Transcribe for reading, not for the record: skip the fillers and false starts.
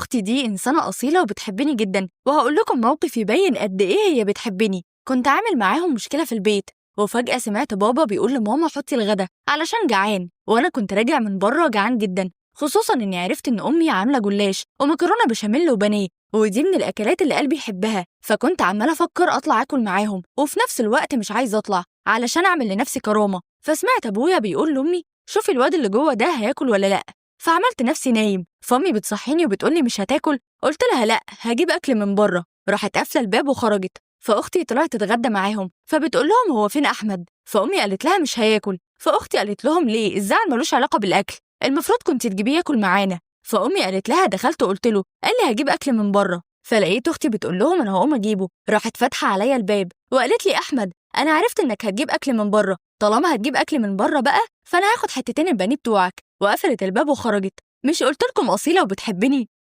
أختي دي إنسانة أصيلة وبتحبني جدا، وهقول لكم موقف يبين قد إيه هي بتحبني. كنت عامل معاهم مشكلة في البيت، وفجأة سمعت بابا بيقول لماما حطي الغدا علشان جعان، وأنا كنت راجع من بره جعان جدا، خصوصا إني عرفت إن أمي عاملة جلاش ومكرونة بشاميل وبانيه، ودي من الأكلات اللي قلبي يحبها. فكنت عمالة أفكر أطلع أكل معاهم، وفي نفس الوقت مش عايزة أطلع علشان أعمل لنفسي كرامة. فسمعت أبويا بيقول لأمي شوفي الواد اللي جوه ده هياكل ولا لأ. فعملت نفسي نايم، فامي بتصحيني وبتقولي مش هتاكل. قلت لها لا هجيب اكل من بره. راحت قافله الباب وخرجت. فاختي طلعت تتغدى معاهم، فبتقول لهم هو فين احمد؟ فامي قالت لها مش هياكل. فاختي قالت لهم ليه؟ الزعل ملوش علاقه بالاكل، المفروض كنت تجيبيه ياكل معانا. فامي قالت لها دخلت قلت له قال لي هجيب اكل من بره. فلقيت اختي بتقول لهم انا هقوم اجيبه. راحت فاتحه عليا الباب وقالت لي احمد انا عرفت انك هتجيب اكل من بره، طالما هتجيب اكل من بره بقى فانا هاخد حتتين البانيه بتوعك. وقفلت الباب وخرجت. مش قلتلكم أصيلة وبتحبني؟